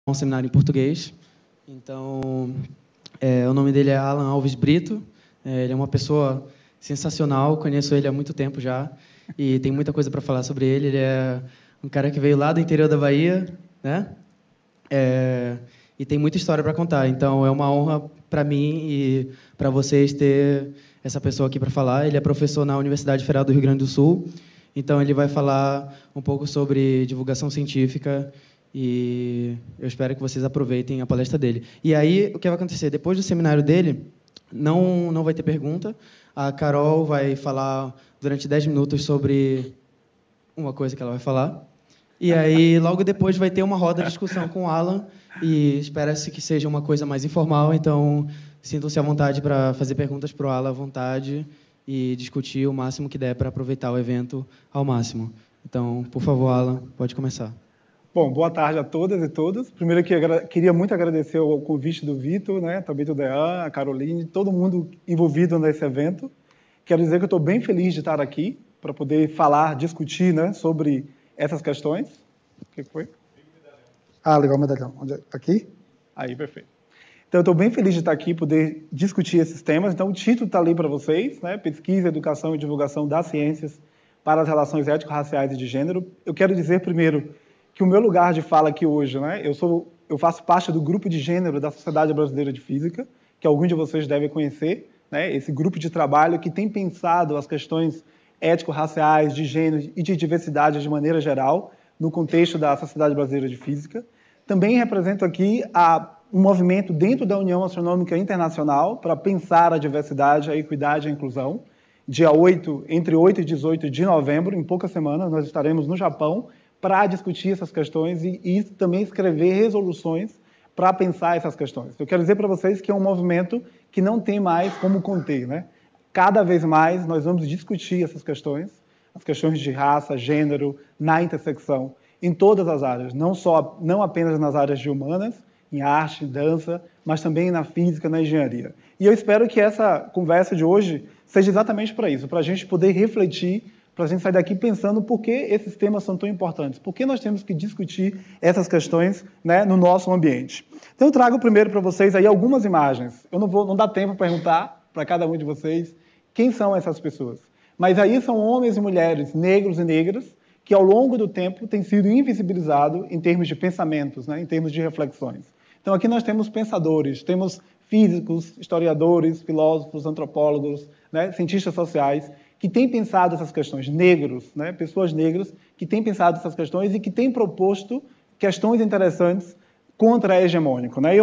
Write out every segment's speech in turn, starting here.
um seminário em português. Então, o nome dele é Alan Alves Brito. Ele é uma pessoa sensacional, conheço ele há muito tempo já e tem muita coisa para falar sobre ele. Ele é um cara que veio lá do interior da Bahia, né? E tem muita história para contar. Então, é uma honra para mim e para vocês ter essa pessoa aqui para falar. Ele é professor na Universidade Federal do Rio Grande do Sul. Então, ele vai falar um pouco sobre divulgação científica e eu espero que vocês aproveitem a palestra dele. E aí, o que vai acontecer? Depois do seminário dele, não vai ter pergunta. A Carol vai falar durante 10 minutos sobre uma coisa que ela vai falar. E aí, logo depois, vai ter uma roda de discussão com o Alan e espera-se que seja uma coisa mais informal. Então, sintam-se à vontade para fazer perguntas para o Alan à vontade e discutir o máximo que der para aproveitar o evento ao máximo. Então, por favor, Alan, pode começar. Bom, boa tarde a todas e todos. Primeiro, queria muito agradecer o convite do Vitor, né, também do Dean, a Caroline, todo mundo envolvido nesse evento. Quero dizer que eu estou bem feliz de estar aqui para poder falar, discutir, né, sobre essas questões. O que foi? Ah, legal, medalhão. Onde é? Aqui? Aí, perfeito. Então, eu estou bem feliz de estar aqui, poder discutir esses temas. Então, o título está ali para vocês, né, Pesquisa, Educação e Divulgação das Ciências para as Relações Étnico-Raciais e de Gênero. Eu quero dizer, primeiro, que o meu lugar de fala aqui hoje, né, eu faço parte do grupo de gênero da Sociedade Brasileira de Física, que alguns de vocês devem conhecer, né, esse grupo de trabalho que tem pensado as questões étnico-raciais, de gênero e de diversidade de maneira geral, no contexto da Sociedade Brasileira de Física. Também represento aqui um movimento dentro da União Astronômica Internacional para pensar a diversidade, a equidade e a inclusão. Entre 8 e 18 de novembro, em poucas semanas, nós estaremos no Japão para discutir essas questões e também escrever resoluções para pensar essas questões. Eu quero dizer para vocês que é um movimento que não tem mais como conter, né? Cada vez mais nós vamos discutir essas questões, as questões de raça, gênero, na intersecção, em todas as áreas, não apenas nas áreas de humanas, em arte, dança, mas também na física, na engenharia. E eu espero que essa conversa de hoje seja exatamente para isso, para a gente poder refletir, para a gente sair daqui pensando por que esses temas são tão importantes, por que nós temos que discutir essas questões, né, no nosso ambiente. Então eu trago primeiro para vocês aí algumas imagens. Não dá tempo para perguntar para cada um de vocês quem são essas pessoas. Mas aí são homens e mulheres, negros e negras, que ao longo do tempo têm sido invisibilizados em termos de pensamentos, né, em termos de reflexões. Então aqui nós temos pensadores, temos físicos, historiadores, filósofos, antropólogos, né, cientistas sociais, que têm pensado essas questões, negros, né, pessoas negras, que têm pensado essas questões e que têm proposto questões interessantes contra a hegemônico. Né?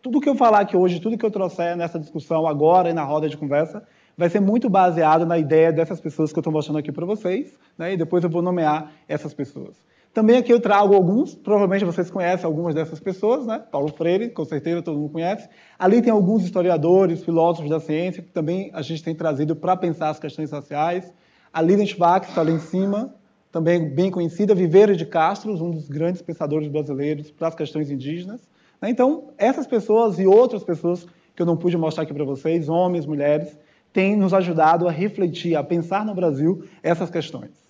Tudo que eu falar aqui hoje, tudo que eu trouxer nessa discussão agora e na roda de conversa, vai ser muito baseado na ideia dessas pessoas que eu estou mostrando aqui para vocês, né, e depois eu vou nomear essas pessoas. Também aqui eu trago alguns, provavelmente vocês conhecem algumas dessas pessoas, né? Paulo Freire, com certeza todo mundo conhece. Ali tem alguns historiadores, filósofos da ciência, que também a gente tem trazido para pensar as questões raciais. A Lilian Schwartz está ali em cima, também bem conhecida. Viveiro de Castro, um dos grandes pensadores brasileiros para as questões indígenas. Então, essas pessoas e outras pessoas que eu não pude mostrar aqui para vocês, homens, mulheres, têm nos ajudado a refletir, a pensar no Brasil essas questões.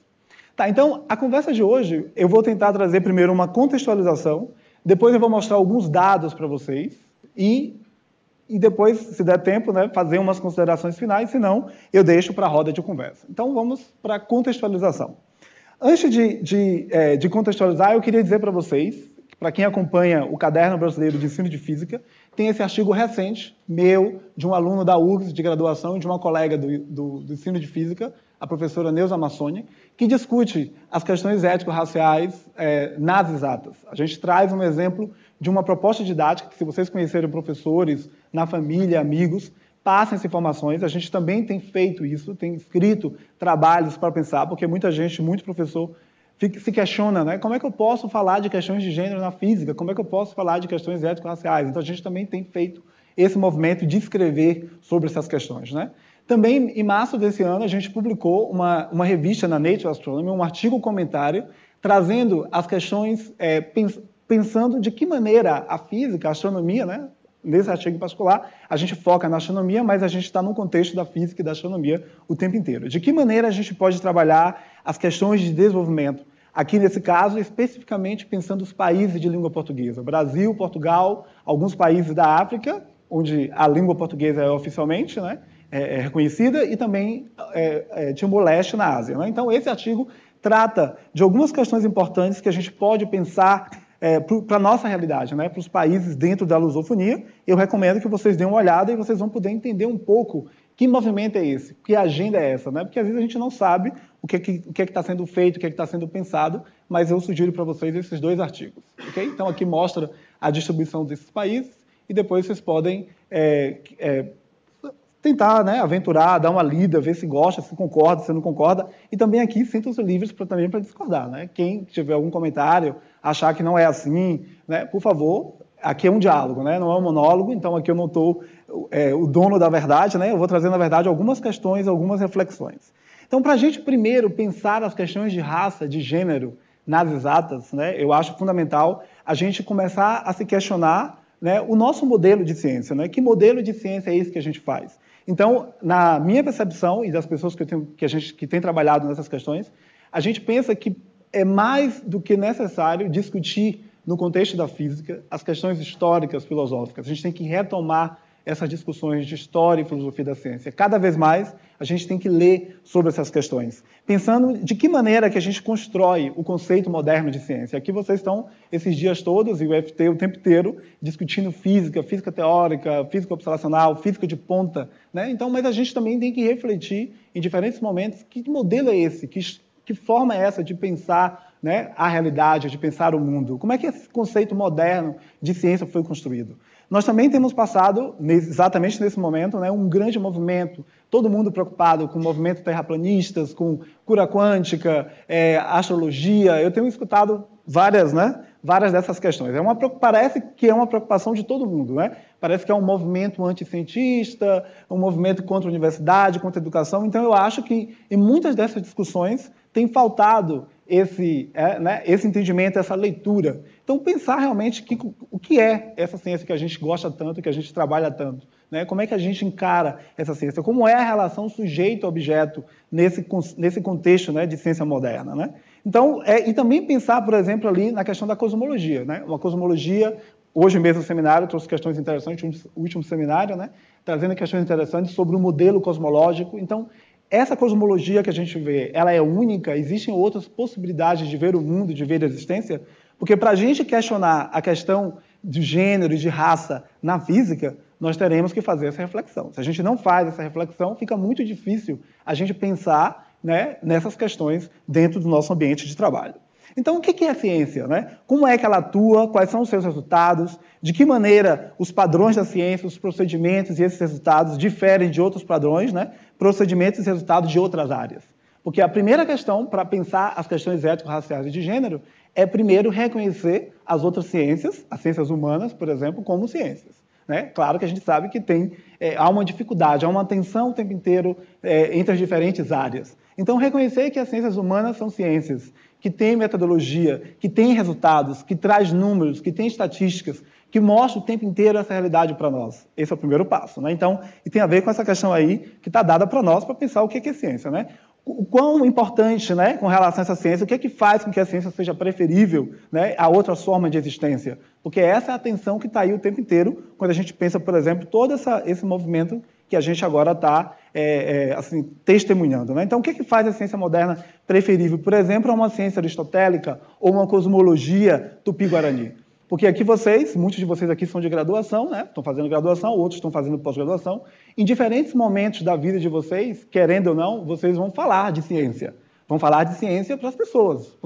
Tá, então, a conversa de hoje, eu vou tentar trazer primeiro uma contextualização, depois eu vou mostrar alguns dados para vocês e depois, se der tempo, né, fazer umas considerações finais, senão eu deixo para a roda de conversa. Então, vamos para a contextualização. Antes de contextualizar, eu queria dizer para vocês, para quem acompanha o Caderno Brasileiro de Ensino de Física, tem esse artigo recente, meu, de um aluno da URGS de graduação e de uma colega do Ensino de Física, a professora Neuza Massoni, que discute as questões étnico-raciais nas exatas. A gente traz um exemplo de uma proposta didática, que se vocês conhecerem professores, na família, amigos, passem essas informações. A gente também tem feito isso, tem escrito trabalhos para pensar, porque muita gente, muito professor, se questiona, né? Como é que eu posso falar de questões de gênero na física? Como é que eu posso falar de questões étnico-raciais? Então, a gente também tem feito esse movimento de escrever sobre essas questões, né? Também, em março desse ano, a gente publicou uma revista na Nature Astronomy, um artigo comentário, trazendo as questões, pensando de que maneira a física, a astronomia, né? Nesse artigo em particular, a gente foca na astronomia, mas a gente está no contexto da física e da astronomia o tempo inteiro. De que maneira a gente pode trabalhar as questões de desenvolvimento, Aqui, nesse caso, especificamente pensando os países de língua portuguesa. Brasil, Portugal, alguns países da África, onde a língua portuguesa é oficialmente, né, é reconhecida, e também Timor-Leste, na Ásia. Né? Então, esse artigo trata de algumas questões importantes que a gente pode pensar para a nossa realidade, né, para os países dentro da lusofonia. Eu recomendo que vocês deem uma olhada e vocês vão poder entender um pouco que movimento é esse, que agenda é essa, né? Porque às vezes a gente não sabe o que está sendo feito, o que está sendo pensado, mas eu sugiro para vocês esses 2 artigos. Okay? Então, aqui mostra a distribuição desses países e depois vocês podem tentar, né, aventurar, dar uma lida, ver se gosta, se concorda, se não concorda. E também aqui sintam-se livres também para discordar. Né? Quem tiver algum comentário, achar que não é assim, né, por favor, aqui é um diálogo, né? Não é um monólogo, então aqui eu não estou o dono da verdade, né? Eu vou trazer, na verdade, algumas questões, algumas reflexões. Então, para a gente primeiro pensar as questões de raça, de gênero, nas exatas, né, eu acho fundamental a gente começar a se questionar, né, o nosso modelo de ciência. Né? Que modelo de ciência é esse que a gente faz? Então, na minha percepção e das pessoas que têm trabalhado nessas questões, a gente pensa que é mais do que necessário discutir, no contexto da física, as questões históricas, filosóficas. A gente tem que retomar essas discussões de história e filosofia da ciência. Cada vez mais, a gente tem que ler sobre essas questões, pensando de que maneira que a gente constrói o conceito moderno de ciência. Aqui vocês estão, esses dias todos, e o FT o tempo inteiro, discutindo física, física teórica, física observacional, física de ponta. Né? Então, mas a gente também tem que refletir, em diferentes momentos, que modelo é esse, que forma é essa de pensar, né, a realidade, de pensar o mundo. Como é que esse conceito moderno de ciência foi construído? Nós também temos passado, exatamente nesse momento, né, um grande movimento, todo mundo preocupado com o movimento terraplanistas, com cura quântica, astrologia. Eu tenho escutado várias dessas questões. Parece que é uma preocupação de todo mundo. Né? Parece que é um movimento anticientista, um movimento contra a universidade, contra a educação. Então, eu acho que em muitas dessas discussões tem faltado esse entendimento, essa leitura. Então, pensar realmente o que é essa ciência que a gente gosta tanto, que a gente trabalha tanto. Né? Como é que a gente encara essa ciência? Como é a relação sujeito-objeto nesse contexto, né, de ciência moderna? Né? Então, e também pensar, por exemplo, ali na questão da cosmologia. Né? Uma cosmologia, hoje mesmo no seminário, eu trouxe questões interessantes, o último seminário, né, trazendo questões interessantes sobre o modelo cosmológico. Então, essa cosmologia que a gente vê, ela é única? Existem outras possibilidades de ver o mundo, de ver a existência? Porque para a gente questionar a questão de gênero e de raça na física, nós teremos que fazer essa reflexão. Se a gente não faz essa reflexão, fica muito difícil a gente pensar, né, nessas questões dentro do nosso ambiente de trabalho. Então, o que é a ciência? Né? Como é que ela atua? Quais são os seus resultados? De que maneira os padrões da ciência, os procedimentos e esses resultados diferem de outros padrões, né? Procedimentos e resultados de outras áreas? Porque a primeira questão para pensar as questões ético-raciais e de gênero é, primeiro, reconhecer as outras ciências, as ciências humanas, por exemplo, como ciências. Né? Claro que a gente sabe que há uma dificuldade, há uma tensão o tempo inteiro entre as diferentes áreas. Então, reconhecer que as ciências humanas são ciências que têm metodologia, que têm resultados, que traz números, que têm estatísticas, que mostram o tempo inteiro essa realidade para nós. Esse é o primeiro passo. Né? Então, e tem a ver com essa questão aí que está dada para nós para pensar o que é ciência. Né? O quão importante, né, com relação a essa ciência, o que é que faz com que a ciência seja preferível, né, a outras formas de existência? Porque essa é a tensão que está aí o tempo inteiro quando a gente pensa, por exemplo, todo esse movimento que a gente agora está assim, testemunhando. Né? Então, o que é que faz a ciência moderna preferível? Por exemplo, a uma ciência aristotélica ou uma cosmologia tupi-guarani? Porque aqui muitos de vocês aqui são de graduação, né? Estão fazendo graduação, outros estão fazendo pós-graduação. Em diferentes momentos da vida de vocês, querendo ou não, vocês vão falar de ciência. Vão falar de ciência para as pessoas.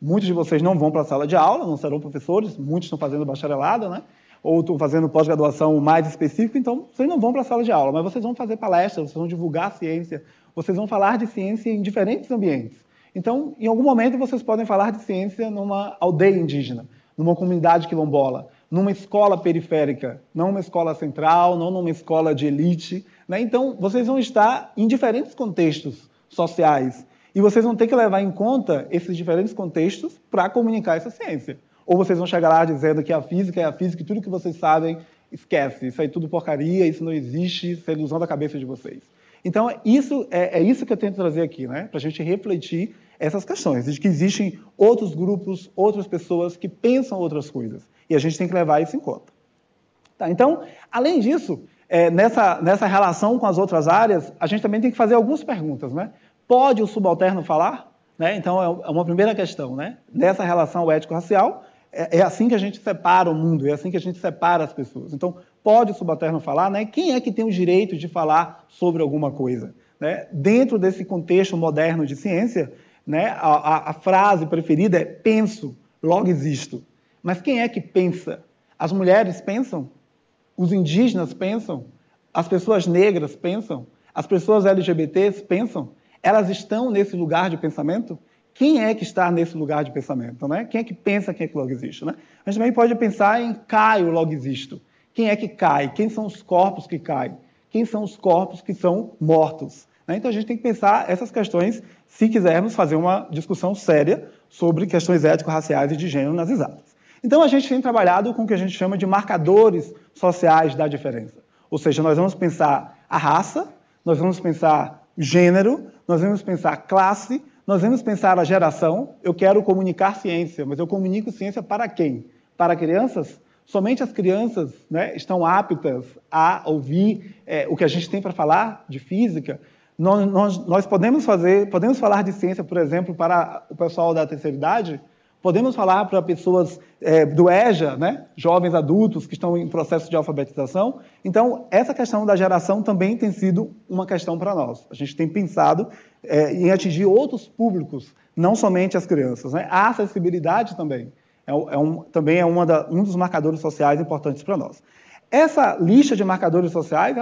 Muitos de vocês não vão para a sala de aula, não serão professores, muitos estão fazendo bacharelado, né? Ou estão fazendo pós-graduação mais específica, então vocês não vão para a sala de aula, mas vocês vão fazer palestras, vocês vão divulgar a ciência, vocês vão falar de ciência em diferentes ambientes. Então, em algum momento, vocês podem falar de ciência numa aldeia indígena, numa comunidade quilombola, numa escola periférica, não uma escola central, não numa escola de elite. Né? Então, vocês vão estar em diferentes contextos sociais e vocês vão ter que levar em conta esses diferentes contextos para comunicar essa ciência. Ou vocês vão chegar lá dizendo que a física é a física e tudo que vocês sabem, esquece. Isso aí é tudo porcaria, isso não existe, isso é ilusão da cabeça de vocês. Então, isso é isso que eu tento trazer aqui, né? Para a gente refletir essas questões, de que existem outros grupos, outras pessoas que pensam outras coisas. E a gente tem que levar isso em conta. Tá, então, além disso, nessa relação com as outras áreas, a gente também tem que fazer algumas perguntas, né? Pode o subalterno falar? Né? Então, é uma primeira questão, né? Nessa relação ético-racial, é assim que a gente separa o mundo, é assim que a gente separa as pessoas. Então, pode o subalterno falar? Né? Quem é que tem o direito de falar sobre alguma coisa? Né? Dentro desse contexto moderno de ciência, né, a frase preferida é penso, logo existo. Mas quem é que pensa? As mulheres pensam? Os indígenas pensam? As pessoas negras pensam? As pessoas LGBTs pensam? Elas estão nesse lugar de pensamento? Quem é que está nesse lugar de pensamento? Né? Quem é que pensa, quem é que logo existe? Né? A gente também pode pensar em caio, logo existo. Quem é que cai? Quem são os corpos que caem? Quem são os corpos que são mortos? Né? Então a gente tem que pensar essas questões se quisermos fazer uma discussão séria sobre questões ético-raciais e de gênero nas exatas. Então a gente tem trabalhado com o que a gente chama de marcadores sociais da diferença. Ou seja, nós vamos pensar a raça, nós vamos pensar o gênero, nós vamos pensar classe, nós vamos pensar a geração. Eu quero comunicar ciência, mas eu comunico ciência para quem? Para crianças? Somente as crianças, né, estão aptas a ouvir o que a gente tem para falar de física. Nós podemos falar de ciência, por exemplo, para o pessoal da terceira idade. Podemos falar para pessoas do EJA, né, jovens adultos que estão em processo de alfabetização. Então, essa questão da geração também tem sido uma questão para nós. A gente tem pensado em atingir outros públicos, não somente as crianças. Né? A acessibilidade também também é um dos marcadores sociais importantes para nós. Essa lista de marcadores sociais,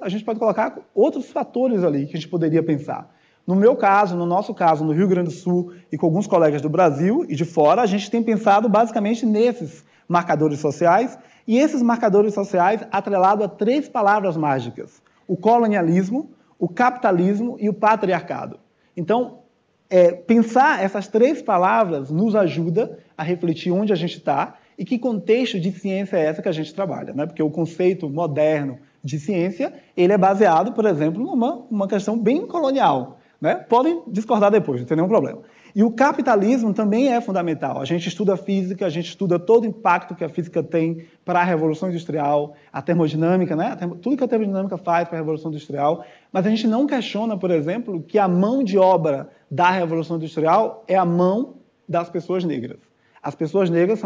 a gente pode colocar outros fatores ali que a gente poderia pensar. No meu caso, no nosso caso, no Rio Grande do Sul e com alguns colegas do Brasil e de fora, a gente tem pensado basicamente nesses marcadores sociais, e esses marcadores sociais atrelados a 3 palavras mágicas: o colonialismo, o capitalismo e o patriarcado. Então, pensar essas 3 palavras nos ajuda a refletir onde a gente está e que contexto de ciência é essa que a gente trabalha, né? Porque o conceito moderno de ciência, ele é baseado, por exemplo, numa questão bem colonial. Né? Podem discordar depois, não tem nenhum problema. E o capitalismo também é fundamental. A gente estuda física, a gente estuda todo o impacto que a física tem para a Revolução Industrial, a termodinâmica, né? Tudo que a termodinâmica faz para a Revolução Industrial, mas a gente não questiona, por exemplo, que a mão de obra da Revolução Industrial é a mão das pessoas negras. As pessoas negras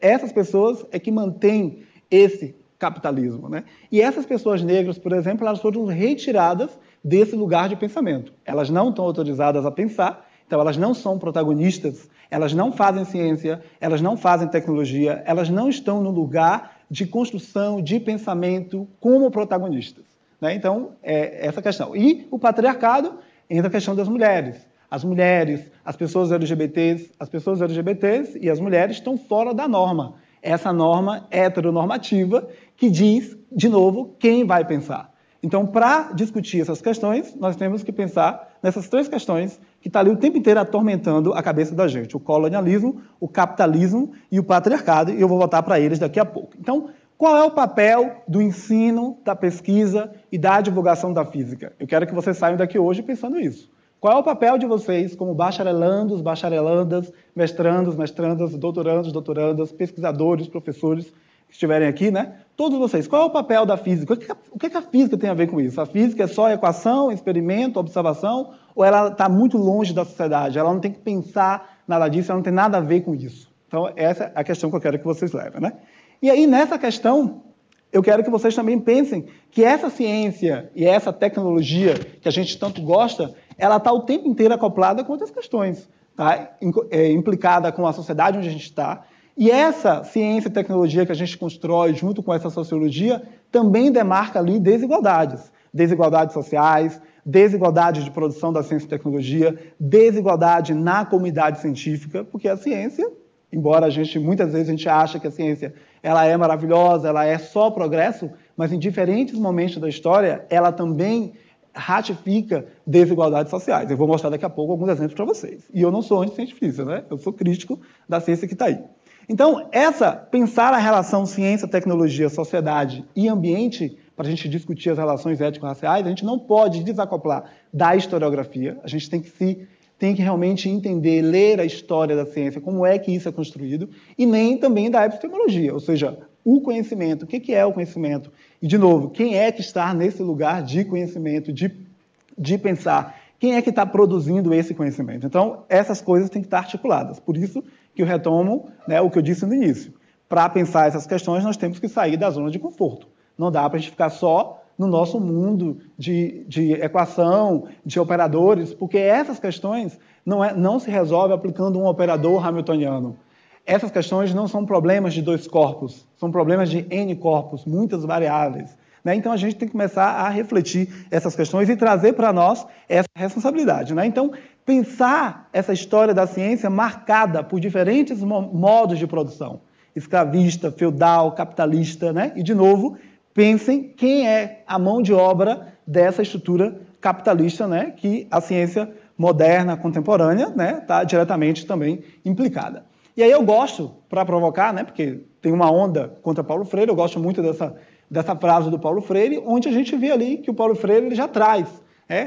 essas pessoas que mantêm esse capitalismo. Né? E essas pessoas negras, por exemplo, elas foram retiradas desse lugar de pensamento. Elas não estão autorizadas a pensar, então elas não são protagonistas, elas não fazem ciência, elas não fazem tecnologia, elas não estão no lugar de construção, de pensamento como protagonistas. Né? Então, essa questão. E o patriarcado entra a questão das mulheres. As mulheres, as pessoas LGBTs e as mulheres estão fora da norma. Essa norma heteronormativa que diz, de novo, quem vai pensar. Então, para discutir essas questões, nós temos que pensar nessas 3 questões que estão ali o tempo inteiro atormentando a cabeça da gente: o colonialismo, o capitalismo e o patriarcado, e eu vou voltar para eles daqui a pouco. Então, qual é o papel do ensino, da pesquisa e da divulgação da física? Eu quero que vocês saiam daqui hoje pensando isso. Qual é o papel de vocês como bacharelandos, bacharelandas, mestrandos, mestrandas, doutorandos, doutorandas, pesquisadores, professores que estiverem aqui, né? Todos vocês, qual é o papel da física? O que a física tem a ver com isso? A física é só equação, experimento, observação, ou ela está muito longe da sociedade? Ela não tem que pensar nada disso, ela não tem nada a ver com isso. Então, essa é a questão que eu quero que vocês levem, né? E aí, nessa questão, eu quero que vocês também pensem que essa ciência e essa tecnologia que a gente tanto gosta, ela está o tempo inteiro acoplada com outras questões, tá? Implicada com a sociedade onde a gente está. E essa ciência e tecnologia que a gente constrói junto com essa sociologia também demarca ali desigualdades. Desigualdades sociais, desigualdade de produção da ciência e tecnologia, desigualdade na comunidade científica, porque a ciência, embora muitas vezes a gente ache que a ciência ela é maravilhosa, ela é só progresso, mas em diferentes momentos da história ela também ratifica desigualdades sociais. Eu vou mostrar daqui a pouco alguns exemplos para vocês. E eu não sou anticientista, né? Eu sou crítico da ciência que está aí. Então, pensar a relação ciência, tecnologia, sociedade e ambiente, para a gente discutir as relações ético-raciais, a gente não pode desacoplar da historiografia, a gente tem que se tem que realmente entender, ler a história da ciência, como é que isso é construído, e nem também da epistemologia, ou seja, o conhecimento, o que é o conhecimento? E, de novo, quem é que está nesse lugar de conhecimento, de pensar? Quem é que está produzindo esse conhecimento? Então, essas coisas têm que estar articuladas. Por isso que eu retomo, né, o que eu disse no início. Para pensar essas questões, nós temos que sair da zona de conforto. Não dá para a gente ficar só no nosso mundo de equação, de operadores, porque essas questões não se resolvem aplicando um operador hamiltoniano. Essas questões não são problemas de 2 corpos, são problemas de N corpos, muitas variáveis. Né? Então, a gente tem que começar a refletir essas questões e trazer para nós essa responsabilidade. Né? Então, pensar essa história da ciência marcada por diferentes modos de produção, escravista, feudal, capitalista, né? E, de novo, pensem quem é a mão de obra dessa estrutura capitalista, né? Que a ciência moderna, contemporânea, né? Está diretamente também implicada. E aí eu gosto, para provocar, né? Porque tem uma onda contra Paulo Freire, eu gosto muito dessa frase do Paulo Freire, onde a gente vê ali que o Paulo Freire ele já traz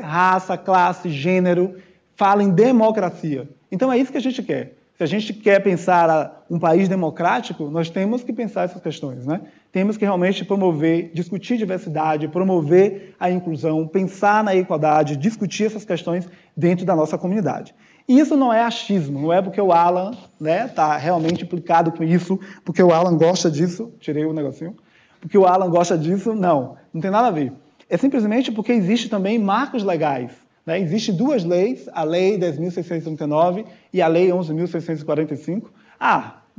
raça, classe, gênero, fala em democracia. Então é isso que a gente quer. Se a gente quer pensar um país democrático, nós temos que pensar essas questões, né? Temos que realmente promover, discutir diversidade, promover a inclusão, pensar na igualdade, discutir essas questões dentro da nossa comunidade. E isso não é achismo, não é porque o Alan está realmente implicado com isso, porque o Alan gosta disso, tirei o negocinho, porque o Alan gosta disso, não tem nada a ver. É simplesmente porque existe também marcos legais. Né? Existem 2 leis, a Lei 10.639 e a Lei 11.645.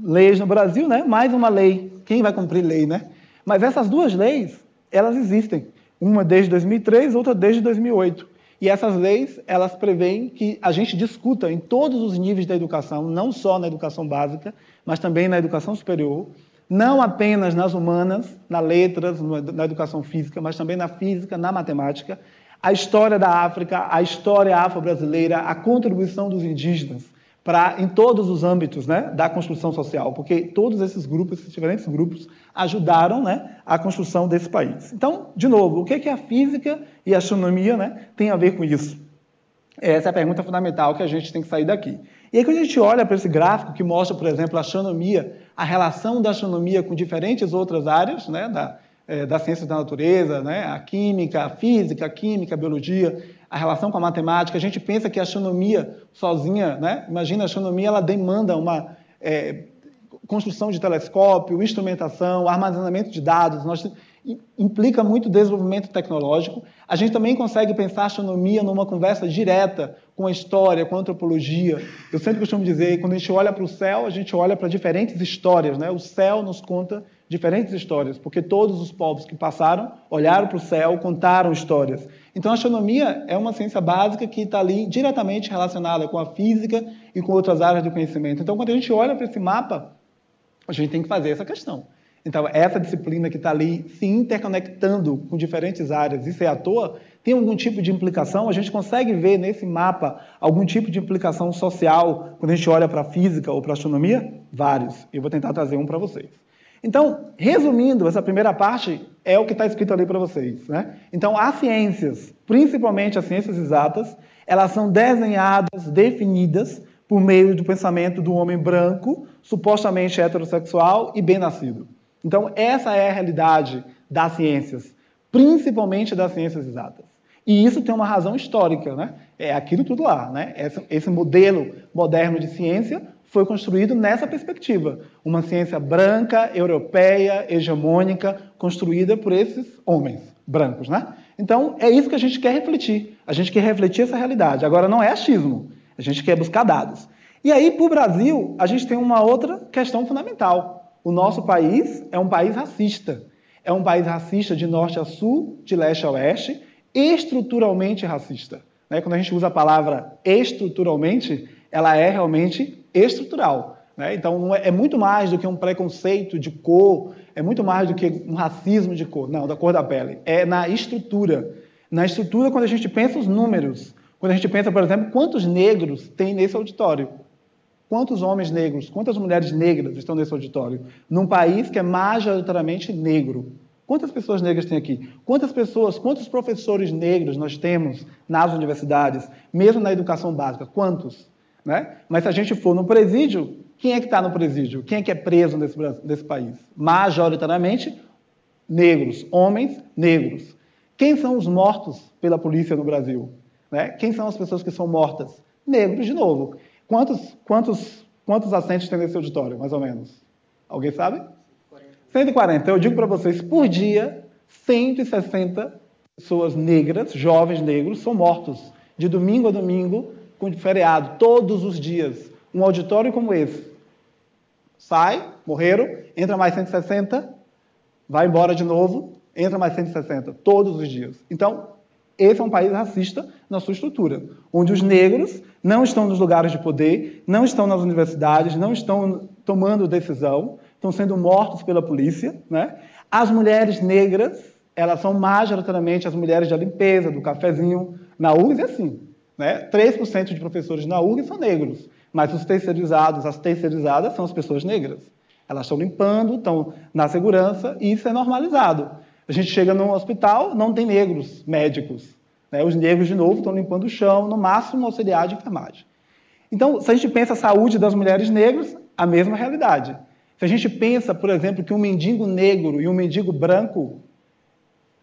Leis no Brasil, né? Mais uma lei. Quem vai cumprir lei, né? Mas essas 2 leis, elas existem. Uma desde 2003, outra desde 2008. E essas leis, elas prevêem que a gente discuta em todos os níveis da educação, não só na educação básica, mas também na educação superior, não apenas nas humanas, nas letras, na educação física, mas também na física, na matemática, a história da África, a história afro-brasileira, a contribuição dos indígenas em todos os âmbitos, né, da construção social, porque todos esses grupos, esses diferentes grupos, ajudaram, né, a construção desse país. Então, de novo, o que a física e a astronomia, né, têm a ver com isso? Essa é a pergunta fundamental que a gente tem que sair daqui. E aí, quando a gente olha para esse gráfico que mostra, por exemplo, a astronomia, a relação da astronomia com diferentes outras áreas, né, das ciências da natureza, né, a química, a física, a química, a biologia, a relação com a matemática, a gente pensa que a astronomia sozinha, né, imagina a astronomia, ela demanda uma construção de telescópio, instrumentação, armazenamento de dados, implica muito desenvolvimento tecnológico. A gente também consegue pensar a astronomia numa conversa direta com a história, com a antropologia. Eu sempre costumo dizer que quando a gente olha para o céu, a gente olha para diferentes histórias, né? O céu nos conta diferentes histórias, porque todos os povos que passaram olharam para o céu, contaram histórias. Então, a astronomia é uma ciência básica que está ali diretamente relacionada com a física e com outras áreas do conhecimento. Então, quando a gente olha para esse mapa, a gente tem que fazer essa questão. Então, essa disciplina que está ali se interconectando com diferentes áreas, isso é à toa, tem algum tipo de implicação? A gente consegue ver nesse mapa algum tipo de implicação social quando a gente olha para a física ou para a astronomia? Vários. Eu vou tentar trazer um para vocês. Então, resumindo, essa primeira parte é o que está escrito ali para vocês, né? Então, as ciências, principalmente as ciências exatas, elas são desenhadas, definidas por meio do pensamento do homem branco, supostamente heterossexual e bem-nascido. Então, essa é a realidade das ciências, principalmente das ciências exatas. E isso tem uma razão histórica, né? É aquilo tudo lá, né? Esse modelo moderno de ciência foi construído nessa perspectiva. Uma ciência branca, europeia, hegemônica, construída por esses homens brancos, né? Então, é isso que a gente quer refletir. A gente quer refletir essa realidade. Agora, não é achismo. A gente quer buscar dados. E aí, para o Brasil, a gente tem uma outra questão fundamental. O nosso país é um país racista. É um país racista de norte a sul, de leste a oeste, estruturalmente racista. Né? Quando a gente usa a palavra estruturalmente, ela é realmente estrutural. Né? Então, é muito mais do que um preconceito de cor, é muito mais do que um racismo de cor, não, da cor da pele. É na estrutura. Na estrutura, quando a gente pensa os números, quando a gente pensa, por exemplo, quantos negros tem nesse auditório? Quantos homens negros, quantas mulheres negras estão nesse auditório? Num país que é majoritariamente negro. Quantas pessoas negras tem aqui? Quantos professores negros nós temos nas universidades, mesmo na educação básica? Quantos? Né? Mas se a gente for no presídio, quem é que está no presídio? Quem é que é preso nesse país? Majoritariamente, negros, homens negros. Quem são os mortos pela polícia no Brasil? Né? Quem são as pessoas que são mortas? Negros, de novo. Quantos assentos tem nesse auditório, mais ou menos? Alguém sabe? 140. Eu digo para vocês, por dia, 160 pessoas negras, jovens negros, são mortos, de domingo a domingo, com feriado, todos os dias. Um auditório como esse. Sai, morreram, entra mais 160, vai embora de novo, entra mais 160, todos os dias. Então, esse é um país racista na sua estrutura, onde os negros não estão nos lugares de poder, não estão nas universidades, não estão tomando decisão, estão sendo mortos pela polícia, né? As mulheres negras, elas são majoritariamente as mulheres da limpeza, do cafezinho. Na URGS é assim, né? 3% de professores na URGS são negros, mas os terceirizados, as terceirizadas são as pessoas negras. Elas estão limpando, estão na segurança, e isso é normalizado. A gente chega num hospital, não tem negros médicos, né? Os negros, de novo, estão limpando o chão, no máximo, auxiliar de enfermagem. Então, se a gente pensa a saúde das mulheres negras, a mesma realidade. Se a gente pensa, por exemplo, que um mendigo negro e um mendigo branco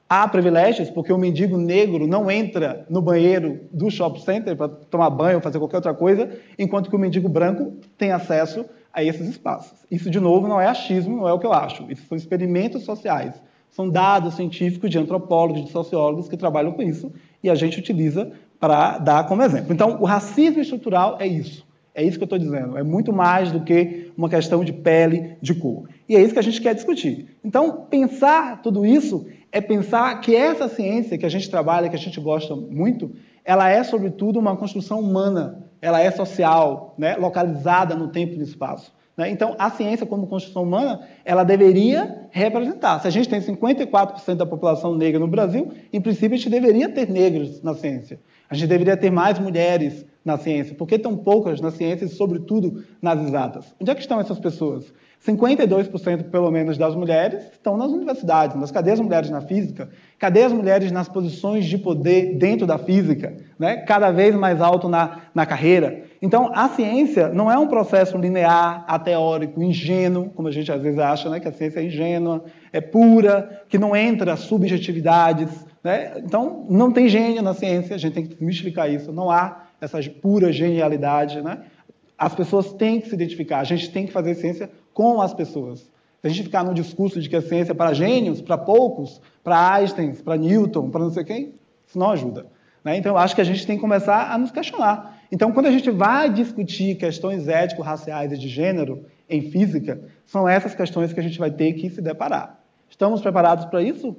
há privilégios, porque o mendigo negro não entra no banheiro do shopping center para tomar banho ou fazer qualquer outra coisa, enquanto que o mendigo branco tem acesso a esses espaços. Isso, de novo, não é achismo, não é o que eu acho. Isso são experimentos sociais. São dados científicos de antropólogos, de sociólogos que trabalham com isso, e a gente utiliza para dar como exemplo. Então, o racismo estrutural é isso. É isso que eu estou dizendo. É muito mais do que uma questão de pele, de cor. E é isso que a gente quer discutir. Então, pensar tudo isso é pensar que essa ciência que a gente trabalha, que a gente gosta muito, ela é, sobretudo, uma construção humana. Ela é social, né? Localizada no tempo e no espaço. Né? Então, a ciência, como construção humana, ela deveria representar. Se a gente tem 54% da população negra no Brasil, em princípio, a gente deveria ter negros na ciência. A gente deveria ter mais mulheres na ciência. Por que tão poucas na ciência e, sobretudo, nas exatas? Onde é que estão essas pessoas? 52%, pelo menos, das mulheres estão nas universidades. Mas cadê as mulheres na física? Cadê as mulheres nas posições de poder dentro da física? Né? Cada vez mais alto na carreira. Então, a ciência não é um processo linear, ateórico, ingênuo, como a gente às vezes acha, né? Que a ciência é ingênua, é pura, que não entra subjetividades. Né? Então, não tem gênio na ciência, a gente tem que desmistificar isso. Não há essa pura genialidade. Né? As pessoas têm que se identificar, a gente tem que fazer ciência com as pessoas. Se a gente ficar no discurso de que a ciência é para gênios, para poucos, para Einstein, para Newton, para não sei quem, isso não ajuda. Né? Então, eu acho que a gente tem que começar a nos questionar. Então, quando a gente vai discutir questões ético-raciais e de gênero em física, são essas questões que a gente vai ter que se deparar. Estamos preparados para isso?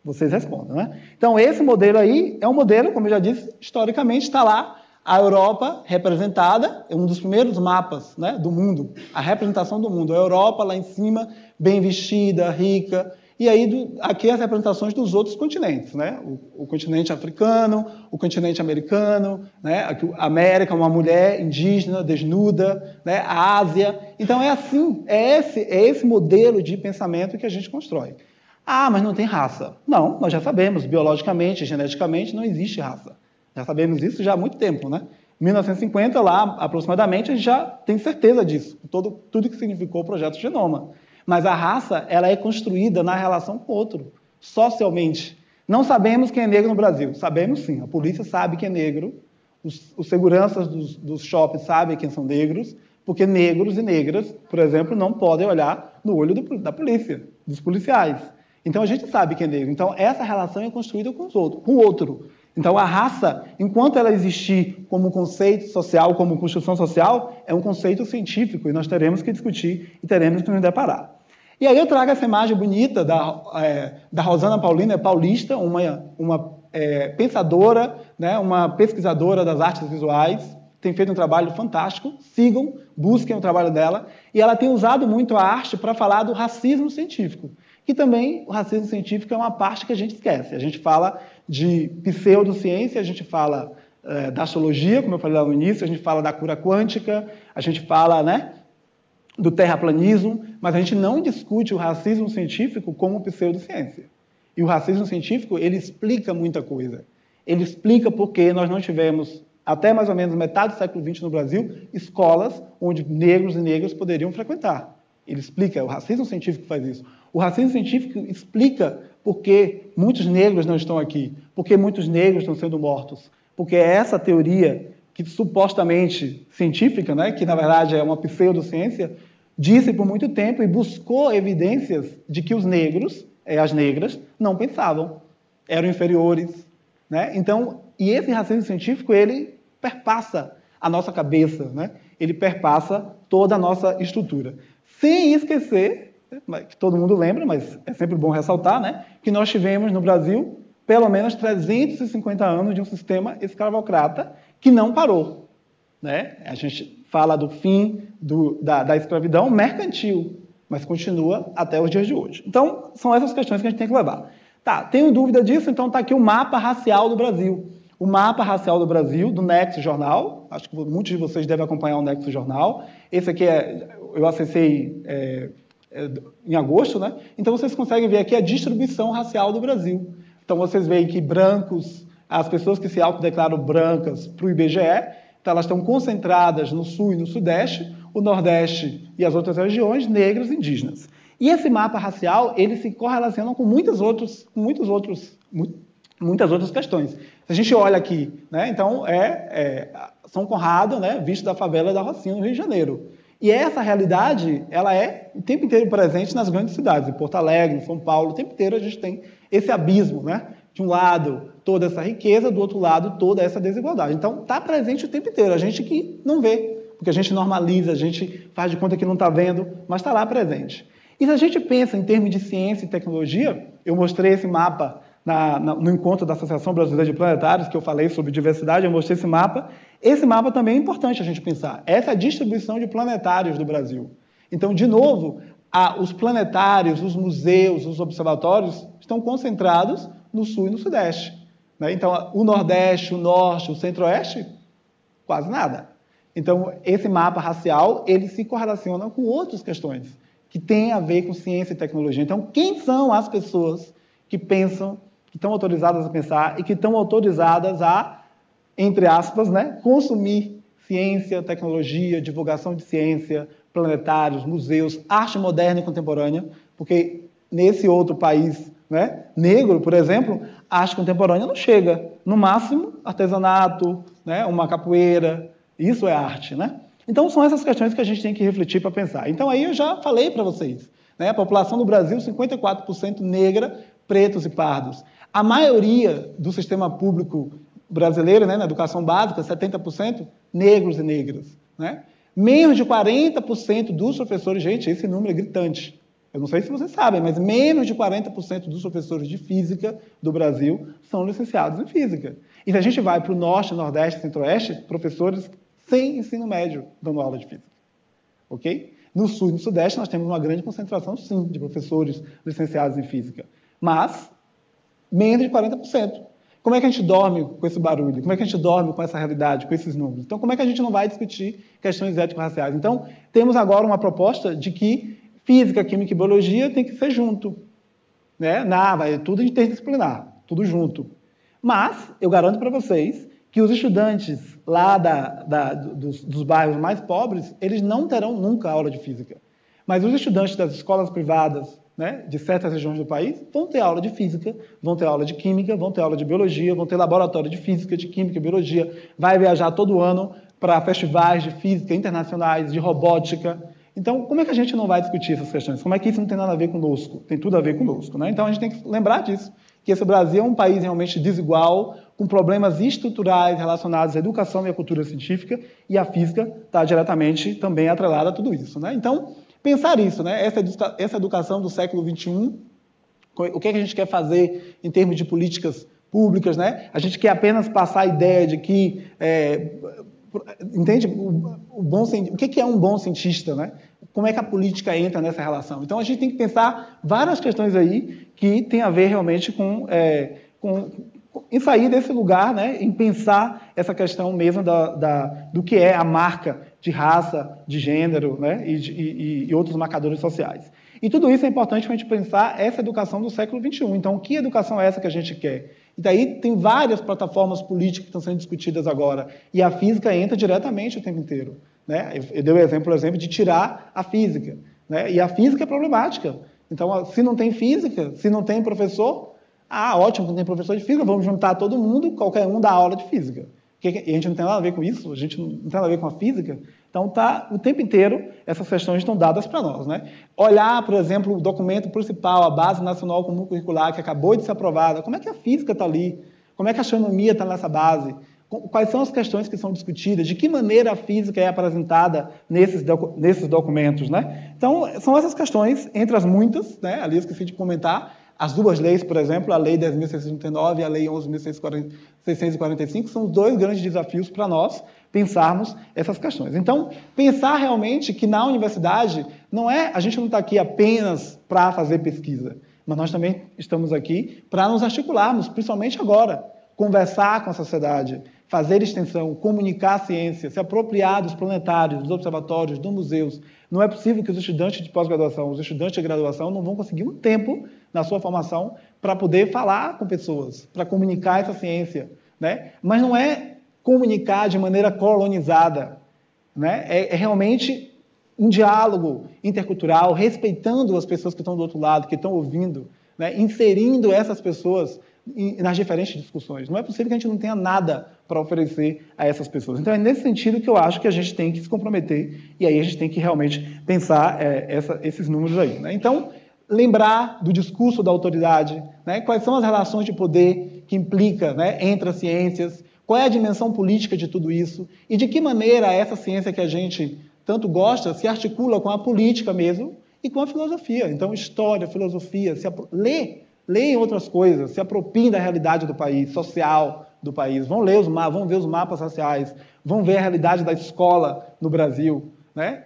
Vocês respondam, né? Então, esse modelo aí é um modelo, como eu já disse, historicamente está lá, a Europa representada, é um dos primeiros mapas, né, do mundo, a representação do mundo. A Europa lá em cima, bem vestida, rica, e aí aqui as representações dos outros continentes, né? O continente africano, o continente americano, né? Aqui, a América, uma mulher indígena, desnuda, né? A Ásia. Então é assim, é esse modelo de pensamento que a gente constrói. Ah, mas não tem raça. Não, nós já sabemos, biologicamente, geneticamente, não existe raça. Já sabemos isso já há muito tempo, né? Em 1950, lá, aproximadamente, a gente já tem certeza disso, tudo que significou o Projeto Genoma. Mas a raça, ela é construída na relação com o outro, socialmente. Não sabemos quem é negro no Brasil. Sabemos sim, a polícia sabe quem é negro, os seguranças dos shoppings sabem quem são negros, porque negros e negras, por exemplo, não podem olhar no olho da polícia, dos policiais. Então, a gente sabe quem é negro. Então, essa relação é construída com o outro. Então, a raça, enquanto ela existir como conceito social, como construção social, é um conceito científico e nós teremos que discutir e teremos que nos deparar. E aí eu trago essa imagem bonita da Rosana Paulina, paulista, uma pensadora, né, uma pesquisadora das artes visuais, tem feito um trabalho fantástico, sigam, busquem o trabalho dela, e ela tem usado muito a arte para falar do racismo científico. E também o racismo científico é uma parte que a gente esquece. A gente fala de pseudociência, a gente fala da astrologia, como eu falei lá no início, a gente fala da cura quântica, a gente fala, né, do terraplanismo, mas a gente não discute o racismo científico como pseudociência. E o racismo científico, ele explica muita coisa. Ele explica por que nós não tivemos, até mais ou menos metade do século XX no Brasil, escolas onde negros e negras poderiam frequentar. Ele explica, o racismo científico faz isso. O racismo científico explica por que muitos negros não estão aqui, por que muitos negros estão sendo mortos, porque essa teoria, que supostamente científica, né, que na verdade é uma pseudociência, disse por muito tempo e buscou evidências de que os negros, as negras, não pensavam, eram inferiores, né? Então, e esse racismo científico, ele perpassa a nossa cabeça, né? Ele perpassa toda a nossa estrutura. Sem esquecer, que todo mundo lembra, mas é sempre bom ressaltar, né, que nós tivemos no Brasil pelo menos 350 anos de um sistema escravocrata que não parou, né? A gente fala do fim da escravidão mercantil, mas continua até os dias de hoje. Então, são essas questões que a gente tem que levar. Tá, tenho dúvida disso, então está aqui o mapa racial do Brasil. O mapa racial do Brasil, do Nexo Jornal. Acho que muitos de vocês devem acompanhar o Nexo Jornal. Esse aqui eu acessei em agosto, né? Então vocês conseguem ver aqui a distribuição racial do Brasil. Então vocês veem que brancos, as pessoas que se autodeclaram brancas para o IBGE, então elas estão concentradas no Sul e no Sudeste, o Nordeste e as outras regiões, negros e indígenas. E esse mapa racial, ele se correlaciona com muitas outras questões. Se a gente olha aqui, né, então São Conrado, né, visto da favela da Rocinha, no Rio de Janeiro. E essa realidade, ela é o tempo inteiro presente nas grandes cidades, em Porto Alegre, em São Paulo, o tempo inteiro a gente tem esse abismo, né? De um lado, toda essa riqueza, do outro lado, toda essa desigualdade. Então, está presente o tempo inteiro, a gente que não vê, porque a gente normaliza, a gente faz de conta que não está vendo, mas está lá presente. E se a gente pensa em termos de ciência e tecnologia, eu mostrei esse mapa no encontro da Associação Brasileira de Planetários, que eu falei sobre diversidade, eu mostrei esse mapa. Esse mapa também é importante a gente pensar. Essa é a distribuição de planetários do Brasil. Então, de novo, os planetários, os museus, os observatórios estão concentrados no Sul e no Sudeste, né? Então, o Nordeste, o Norte, o Centro-Oeste, quase nada. Então, esse mapa racial, ele se correlaciona com outras questões que têm a ver com ciência e tecnologia. Então, quem são as pessoas que pensam, que estão autorizadas a pensar e que estão autorizadas a, entre aspas, né, consumir ciência, tecnologia, divulgação de ciência, planetários, museus, arte moderna e contemporânea, porque nesse outro país, né, negro, por exemplo, a arte contemporânea não chega. No máximo, artesanato, né, uma capoeira, isso é arte, né? Então, são essas questões que a gente tem que refletir para pensar. Então, aí eu já falei para vocês, né, a população do Brasil, 54% negra, pretos e pardos. A maioria do sistema público brasileiro, né, na educação básica, 70%, negros e negras, né? Menos de 40% dos professores, gente, esse número é gritante. Eu não sei se vocês sabem, mas menos de 40% dos professores de física do Brasil são licenciados em física. E se a gente vai para o Norte, Nordeste, Centro-Oeste, professores sem ensino médio dando aula de física. Ok? No Sul e no Sudeste nós temos uma grande concentração, sim, de professores licenciados em física. Mas, menos de 40%. Como é que a gente dorme com esse barulho? Como é que a gente dorme com essa realidade, com esses números? Então, como é que a gente não vai discutir questões ético-raciais? Então, temos agora uma proposta de que física, química e biologia tem que ser junto, né? Vai tudo interdisciplinar, tudo junto. Mas, eu garanto para vocês que os estudantes lá dos bairros mais pobres, eles não terão nunca aula de física. Mas os estudantes das escolas privadas, né, de certas regiões do país, vão ter aula de física, vão ter aula de química, vão ter aula de biologia, vão ter laboratório de física, de química e biologia, vai viajar todo ano para festivais de física internacionais, de robótica. Então, como é que a gente não vai discutir essas questões? Como é que isso não tem nada a ver conosco? Tem tudo a ver conosco, né? Então, a gente tem que lembrar disso, que esse Brasil é um país realmente desigual, com problemas estruturais relacionados à educação e à cultura científica, e a física está diretamente também atrelada a tudo isso, né? Então, pensar isso, né? Essa educação do século XXI, o que é que a gente quer fazer em termos de políticas públicas, né? A gente quer apenas passar a ideia de que... entende? O que é um bom cientista, né? Como é que a política entra nessa relação? Então, a gente tem que pensar várias questões aí que tem a ver realmente em sair desse lugar, né? Em pensar essa questão mesmo do que é a marca de raça, de gênero, né? e outros marcadores sociais. E tudo isso é importante para a gente pensar essa educação do século XXI. Então, que educação é essa que a gente quer? E daí tem várias plataformas políticas que estão sendo discutidas agora, e a física entra diretamente o tempo inteiro. Né? Eu dei o exemplo de tirar a física. Né? E a física é problemática. Então, se não tem física, se não tem professor, ótimo, não tem professor de física, vamos juntar todo mundo, qualquer um dá aula de física. E a gente não tem nada a ver com isso, a gente não tem nada a ver com a física. Então, o tempo inteiro, essas questões estão dadas para nós. Né? Olhar, por exemplo, o documento principal, a Base Nacional Comum Curricular, que acabou de ser aprovada, como é que a física está ali? Como é que a astronomia está nessa base? Quais são as questões que são discutidas? De que maneira a física é apresentada nesses documentos? Né? Então, são essas questões, entre as muitas, né? Ali eu esqueci de comentar, as duas leis, por exemplo, a Lei 10.639 e a Lei 11.645, são os dois grandes desafios para nós pensarmos essas questões. Então, pensar realmente que na universidade, a gente não está aqui apenas para fazer pesquisa, mas nós também estamos aqui para nos articularmos, principalmente agora, conversar com a sociedade, fazer extensão, comunicar a ciência, se apropriar dos planetários, dos observatórios, dos museus. Não é possível que os estudantes de pós-graduação, os estudantes de graduação não vão conseguir um tempo na sua formação para poder falar com pessoas, para comunicar essa ciência. Né? Mas não é comunicar de maneira colonizada. Né? É realmente um diálogo intercultural, respeitando as pessoas que estão do outro lado, que estão ouvindo, né? Inserindo essas pessoas nas diferentes discussões. Não é possível que a gente não tenha nada para oferecer a essas pessoas. Então, é nesse sentido que eu acho que a gente tem que se comprometer e aí a gente tem que realmente pensar esses números aí. Né? Então, lembrar do discurso da autoridade, né? Quais são as relações de poder que implica, né, entre as ciências, qual é a dimensão política de tudo isso e de que maneira essa ciência que a gente tanto gosta se articula com a política mesmo e com a filosofia. Então, história, filosofia, leem outras coisas, se apropiem da realidade do país, social do país, vão ver os mapas raciais, vão ver a realidade da escola no Brasil. Né?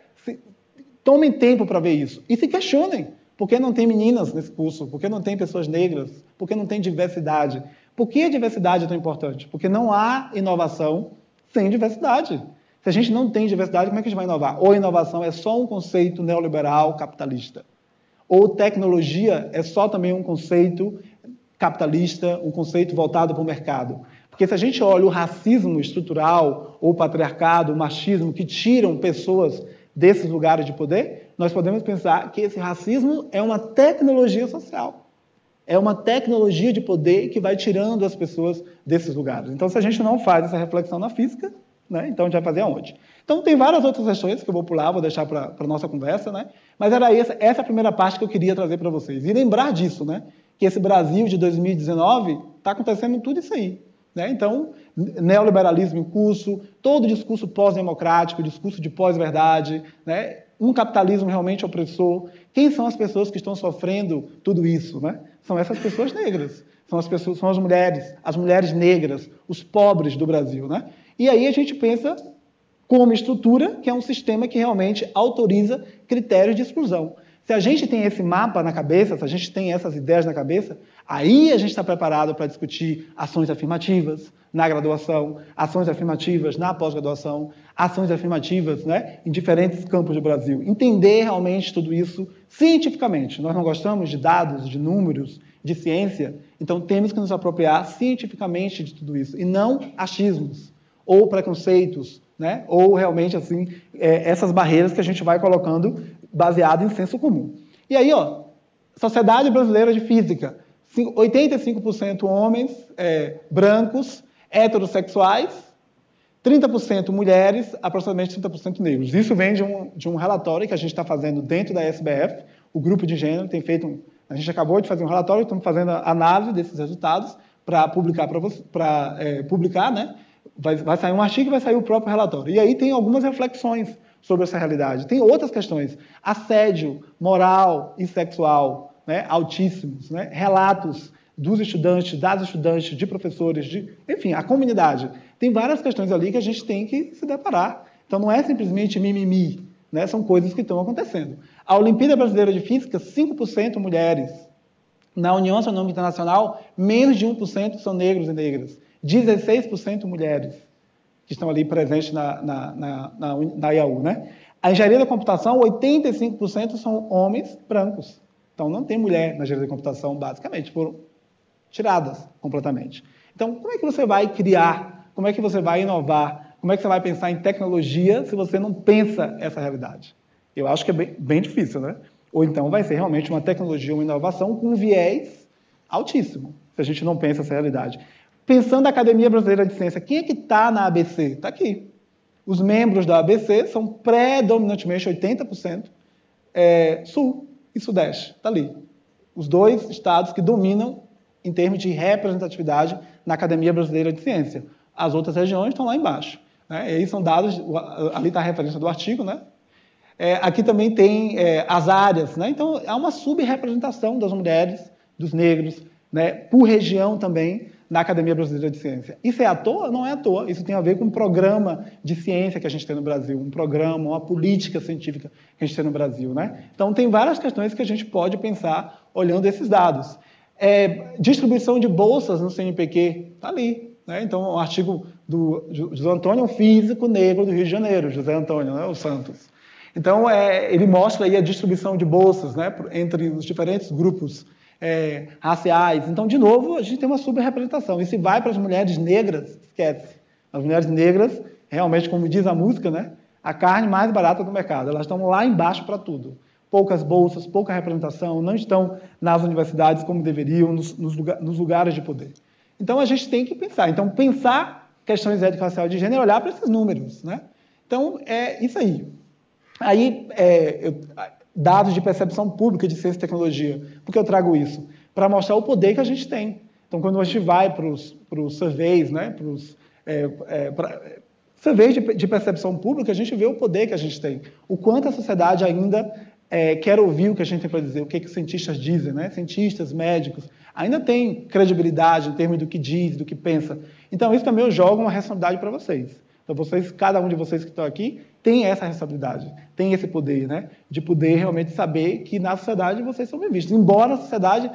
Tomem tempo para ver isso e se questionem. Por que não tem meninas nesse curso? Por que não tem pessoas negras? Por que não tem diversidade? Por que a diversidade é tão importante? Porque não há inovação sem diversidade. Se a gente não tem diversidade, como é que a gente vai inovar? Ou inovação é só um conceito neoliberal capitalista. Ou tecnologia é só também um conceito capitalista, um conceito voltado para o mercado. Porque se a gente olha o racismo estrutural, ou o patriarcado, o machismo, que tiram pessoas desses lugares de poder, nós podemos pensar que esse racismo é uma tecnologia social. É uma tecnologia de poder que vai tirando as pessoas desses lugares. Então, se a gente não faz essa reflexão na física, né, então a gente vai fazer aonde? Então, tem várias outras questões que eu vou pular, vou deixar para a nossa conversa, né? Mas era essa a primeira parte que eu queria trazer para vocês. E lembrar disso, né? Que esse Brasil de 2019 está acontecendo tudo isso aí. Né? Então, neoliberalismo em curso, todo o discurso pós-democrático, discurso de pós-verdade, né? Um capitalismo realmente opressor. Quem são as pessoas que estão sofrendo tudo isso? Né? São essas pessoas negras, são as mulheres negras, os pobres do Brasil. Né? E aí a gente pensa como estrutura, que é um sistema que realmente autoriza critérios de exclusão. Se a gente tem esse mapa na cabeça, se a gente tem essas ideias na cabeça, aí a gente está preparado para discutir ações afirmativas na graduação, ações afirmativas na pós-graduação, ações afirmativas, né, em diferentes campos do Brasil. Entender realmente tudo isso cientificamente. Nós não gostamos de dados, de números, de ciência, então temos que nos apropriar cientificamente de tudo isso, e não achismos ou preconceitos, né, ou realmente assim, essas barreiras que a gente vai colocando baseado em senso comum. E aí, Sociedade Brasileira de Física, 85% homens brancos, heterossexuais, 30% mulheres, aproximadamente 30% negros. Isso vem de um relatório que a gente está fazendo dentro da SBF, o grupo de gênero tem feito, a gente acabou de fazer um relatório, estamos fazendo a análise desses resultados para publicar, publicar, né? Vai sair um artigo e vai sair o próprio relatório. E aí tem algumas reflexões sobre essa realidade. Tem outras questões. Assédio moral e sexual, né, altíssimos. Né, relatos dos estudantes, das estudantes, de professores, enfim, a comunidade. Tem várias questões ali que a gente tem que se deparar. Então, não é simplesmente mimimi. Né, são coisas que estão acontecendo. A Olimpíada Brasileira de Física, 5% mulheres. Na União Astronômica Internacional, menos de 1% são negros e negras. 16% mulheres. que estão ali presentes na IAU, né? A engenharia da computação, 85% são homens brancos. Então, não tem mulher na engenharia da computação, basicamente, foram tiradas completamente. Então, como é que você vai criar? Como é que você vai inovar? Como é que você vai pensar em tecnologia se você não pensa essa realidade? Eu acho que é bem difícil, né? Ou então vai ser realmente uma tecnologia, uma inovação com um viés altíssimo, se a gente não pensa essa realidade. Pensando na Academia Brasileira de Ciência, quem é que está na ABC? Está aqui. Os membros da ABC são predominantemente 80% Sul e Sudeste. Está ali. Os dois estados que dominam em termos de representatividade na Academia Brasileira de Ciência. As outras regiões estão lá embaixo. Né? E aí são dados, ali está a referência do artigo, né? Aqui também tem as áreas. Né? Então, há uma subrepresentação das mulheres, dos negros, né? Por região também, na Academia Brasileira de Ciência. Isso é à toa? Não é à toa. Isso tem a ver com um programa de ciência que a gente tem no Brasil, um programa, uma política científica que a gente tem no Brasil. Né? Então, tem várias questões que a gente pode pensar olhando esses dados. Distribuição de bolsas no CNPq, está ali. Né? Então, o artigo do José Antônio, um físico negro do Rio de Janeiro, José Antônio, né? O Santos. Então, ele mostra aí a distribuição de bolsas, né? Entre os diferentes grupos raciais. Então, de novo, a gente tem uma subrepresentação. E se vai para as mulheres negras, esquece. As mulheres negras, realmente, como diz a música, né? A carne mais barata do mercado. Elas estão lá embaixo para tudo. Poucas bolsas, pouca representação, não estão nas universidades como deveriam, nos lugares de poder. Então, a gente tem que pensar. Então, pensar questões étnico-raciais de gênero, olhar para esses números. Né? Então, é isso aí. Aí, dados de percepção pública de ciência e tecnologia. Por que eu trago isso? Para mostrar o poder que a gente tem. Então, quando a gente vai para os surveys, né, para os surveys de percepção pública, a gente vê o poder que a gente tem. O quanto a sociedade ainda quer ouvir o que a gente tem para dizer, o que os cientistas dizem, né? Cientistas, médicos, ainda tem credibilidade em termos do que diz, do que pensa. Então, isso também eu jogo uma responsabilidade para vocês. Então, cada um de vocês que estão aqui, tem essa responsabilidade, tem esse poder, né? De poder realmente saber que na sociedade vocês são bem vistos. Embora a sociedade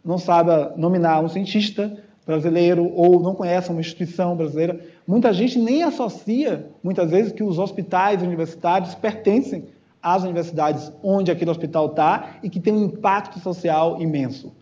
não saiba nominar um cientista brasileiro ou não conheça uma instituição brasileira, muita gente nem associa, muitas vezes, que os hospitais universitários pertencem às universidades onde aquele hospital está e que tem um impacto social imenso.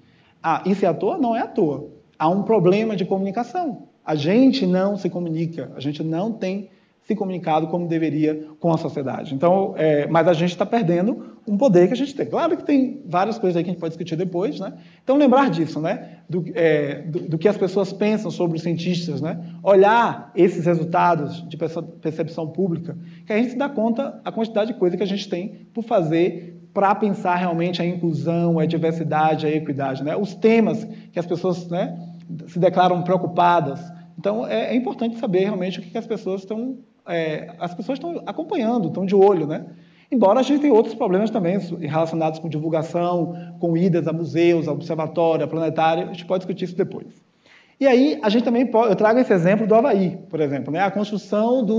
Isso é à toa? Não é à toa. Há um problema de comunicação. A gente não se comunica, a gente não tem se comunicado como deveria com a sociedade. Então, mas a gente está perdendo um poder que a gente tem. Claro que tem várias coisas aí que a gente pode discutir depois, né? Então, lembrar disso, né? Do que as pessoas pensam sobre os cientistas, né? Olhar esses resultados de percepção pública, que a gente se dá conta a quantidade de coisa que a gente tem por fazer para pensar realmente a inclusão, a diversidade, a equidade, né? Os temas que as pessoas, né, se declaram preocupadas. Então, é importante saber realmente o que as pessoas estão acompanhando, estão de olho, né? Embora a gente tenha outros problemas também relacionados com divulgação, com idas a museus, a observatório, a planetário, a gente pode discutir isso depois. E aí, a gente também eu trago esse exemplo do Havaí, por exemplo, né? A construção de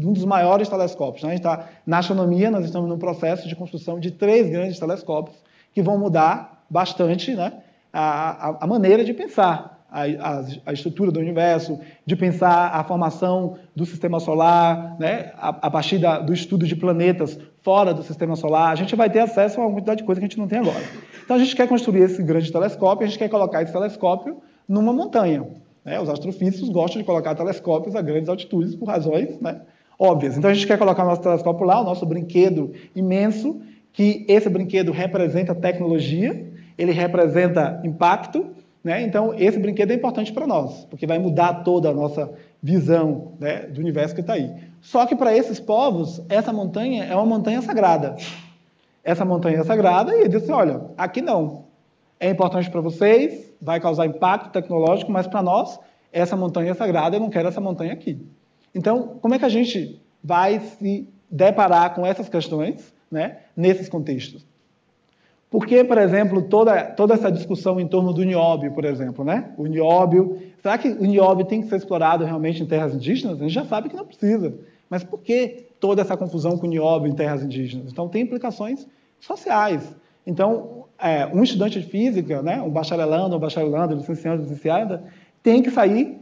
um dos maiores telescópios. Né? A gente está na astronomia, nós estamos no processo de construção de 3 grandes telescópios que vão mudar bastante, né, a maneira de pensar a estrutura do universo, de pensar a formação do sistema solar, né, a partir do estudo de planetas fora do sistema solar. A gente vai ter acesso a uma quantidade de coisa que a gente não tem agora. Então, a gente quer construir esse grande telescópio, a gente quer colocar esse telescópio numa montanha. Né? Os astrofísicos gostam de colocar telescópios a grandes altitudes por razões, né, óbvias. Então, a gente quer colocar o nosso telescópio lá, o nosso brinquedo imenso, que esse brinquedo representa tecnologia, ele representa impacto, né? Então, esse brinquedo é importante para nós, porque vai mudar toda a nossa visão, né, do universo que está aí. Só que, para esses povos, essa montanha é uma montanha sagrada. Essa montanha é sagrada, e eles dizem, olha, aqui não. É importante para vocês, vai causar impacto tecnológico, mas para nós, essa montanha é sagrada, eu não quero essa montanha aqui. Então, como é que a gente vai se deparar com essas questões, né, nesses contextos? Por que, por exemplo, toda essa discussão em torno do nióbio, por exemplo, né? O nióbio, será que o nióbio tem que ser explorado realmente em terras indígenas? A gente já sabe que não precisa. Mas por que toda essa confusão com o nióbio em terras indígenas? Então, tem implicações sociais. Então, um estudante de física, né, um bacharelando, licenciada, tem que sair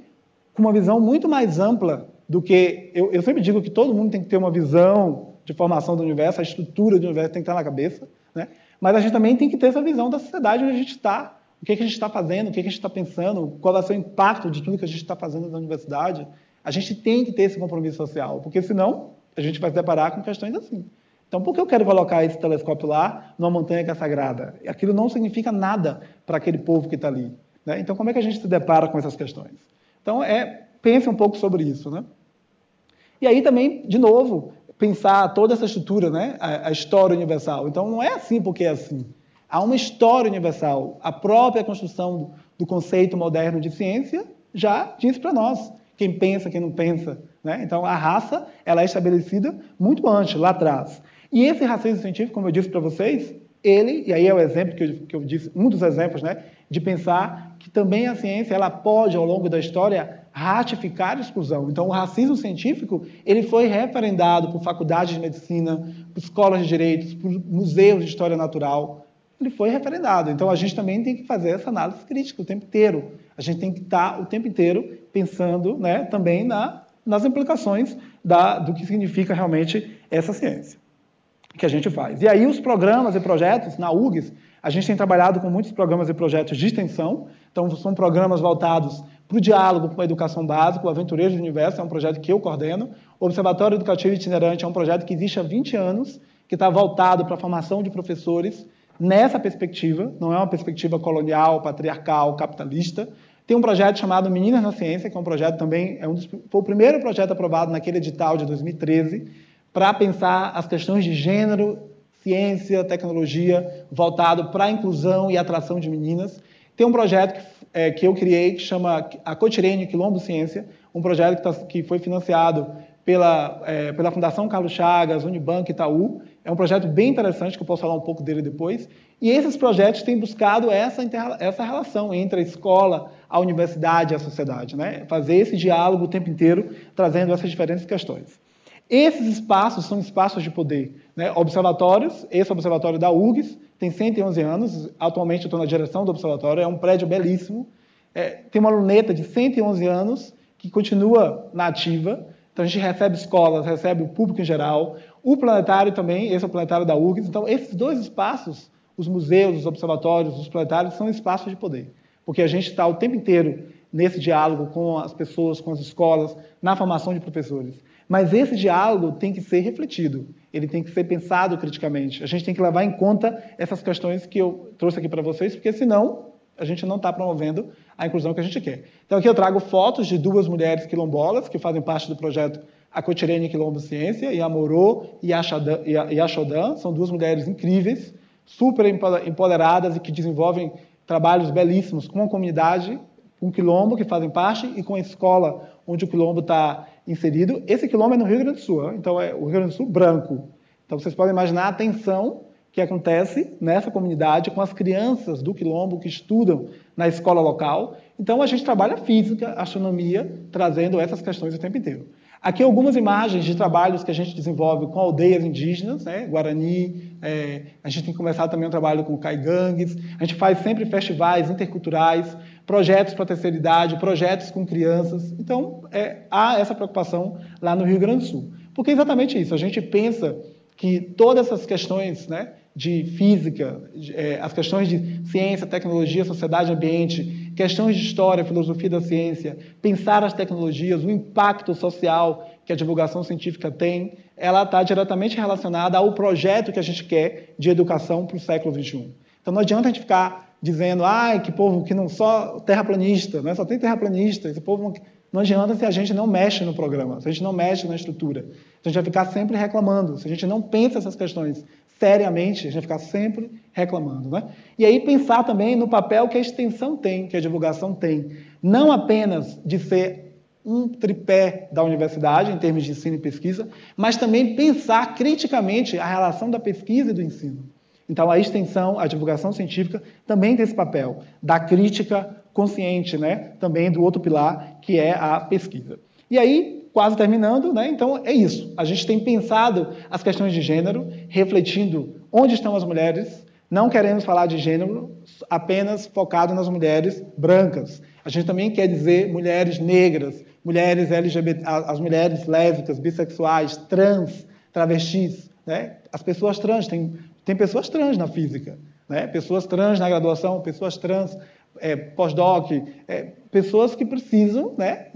com uma visão muito mais ampla do que... Eu sempre digo que todo mundo tem que ter uma visão de formação do universo, a estrutura do universo tem que estar na cabeça, né? Mas a gente também tem que ter essa visão da sociedade onde a gente está, o que a gente está fazendo, o que a gente está pensando, qual vai ser o impacto de tudo que a gente está fazendo na universidade. A gente tem que ter esse compromisso social, porque senão a gente vai se deparar com questões assim. Então, por que eu quero colocar esse telescópio lá, numa montanha que é sagrada? Aquilo não significa nada para aquele povo que está ali, né? Então, como é que a gente se depara com essas questões? Então, pense um pouco sobre isso, né? E aí também, de novo, pensar toda essa estrutura, né? A história universal. Então, não é assim porque é assim. Há uma história universal. A própria construção do conceito moderno de ciência já diz para nós quem pensa, quem não pensa, né? Então, a raça ela é estabelecida muito antes, lá atrás. E esse racismo científico, como eu disse para vocês, e aí é o exemplo que eu disse, um dos exemplos, né, de pensar que também a ciência ela pode, ao longo da história, ratificar a exclusão. Então, o racismo científico ele foi referendado por faculdades de medicina, por escolas de direitos, por museus de história natural. Ele foi referendado. Então, a gente também tem que fazer essa análise crítica o tempo inteiro. A gente tem que estar o tempo inteiro pensando, né, também nas implicações do que significa realmente essa ciência que a gente faz. E aí os programas e projetos, na URGS, a gente tem trabalhado com muitos programas e projetos de extensão, então são programas voltados para o diálogo com a educação básica, o Aventureiros do Universo é um projeto que eu coordeno, o Observatório Educativo Itinerante é um projeto que existe há 20 anos, que está voltado para a formação de professores nessa perspectiva, não é uma perspectiva colonial, patriarcal, capitalista. Tem um projeto chamado Meninas na Ciência, que é um projeto também, foi o primeiro projeto aprovado naquele edital de 2013, para pensar as questões de gênero, ciência, tecnologia, voltado para a inclusão e atração de meninas. Tem um projeto que eu criei, que chama a Cotirene Quilombo Ciência, um projeto que foi financiado pela Fundação Carlos Chagas, Unibanco e Itaú. É um projeto bem interessante, que eu posso falar um pouco dele depois. E esses projetos têm buscado essa relação entre a escola, a universidade e a sociedade, né? Fazer esse diálogo o tempo inteiro, trazendo essas diferentes questões. Esses espaços são espaços de poder, né? Observatórios, esse observatório da URGS tem 111 anos, atualmente eu estou na direção do observatório, é um prédio belíssimo, tem uma luneta de 111 anos que continua na ativa, então a gente recebe escolas, recebe o público em geral, o planetário também, esse é o planetário da URGS, então esses dois espaços, os museus, os observatórios, os planetários, são espaços de poder, porque a gente está o tempo inteiro nesse diálogo com as pessoas, com as escolas, na formação de professores. Mas esse diálogo tem que ser refletido, ele tem que ser pensado criticamente. A gente tem que levar em conta essas questões que eu trouxe aqui para vocês, porque senão a gente não está promovendo a inclusão que a gente quer. Então aqui eu trago fotos de duas mulheres quilombolas que fazem parte do projeto A Cotirene Quilombo Ciência, Yamorô e Yaxodã. São duas mulheres incríveis, super empoderadas e que desenvolvem trabalhos belíssimos com a comunidade, com o quilombo que fazem parte e com a escola onde o quilombo está inserido. Esse quilombo é no Rio Grande do Sul, então é o Rio Grande do Sul branco. Então vocês podem imaginar a tensão que acontece nessa comunidade com as crianças do quilombo que estudam na escola local. Então a gente trabalha física, astronomia, trazendo essas questões o tempo inteiro. Aqui algumas imagens de trabalhos que a gente desenvolve com aldeias indígenas, né? Guarani, a gente tem começado também um trabalho com caigangues, a gente faz sempre festivais interculturais, projetos para a terceira idade, projetos com crianças. Então, há essa preocupação lá no Rio Grande do Sul. Porque é exatamente isso, a gente pensa que todas essas questões, né, de física, as questões de ciência, tecnologia, sociedade, ambiente, questões de história, filosofia da ciência, pensar as tecnologias, o impacto social que a divulgação científica tem, ela está diretamente relacionada ao projeto que a gente quer de educação para o século XXI. Então não adianta a gente ficar dizendo, que povo que não só terraplanista, né? Só tem terraplanista, esse povo não adianta se a gente não mexe no programa, se a gente não mexe na estrutura. A gente vai ficar sempre reclamando, se a gente não pensa essas questões seriamente, a gente vai ficar sempre reclamando, né? E aí pensar também no papel que a extensão tem, que a divulgação tem, não apenas de ser um tripé da universidade em termos de ensino e pesquisa, mas também pensar criticamente a relação da pesquisa e do ensino. Então a extensão, a divulgação científica também tem esse papel da crítica consciente, né? Também do outro pilar, que é a pesquisa. E aí, quase terminando, né? Então é isso. A gente tem pensado as questões de gênero, refletindo onde estão as mulheres. Não queremos falar de gênero apenas focado nas mulheres brancas. A gente também quer dizer mulheres negras, mulheres LGBT, as mulheres lésbicas, bissexuais, trans, travestis, né? As pessoas trans, tem pessoas trans na física, né? Pessoas trans na graduação, pessoas trans pós-doc, pessoas que precisam, né,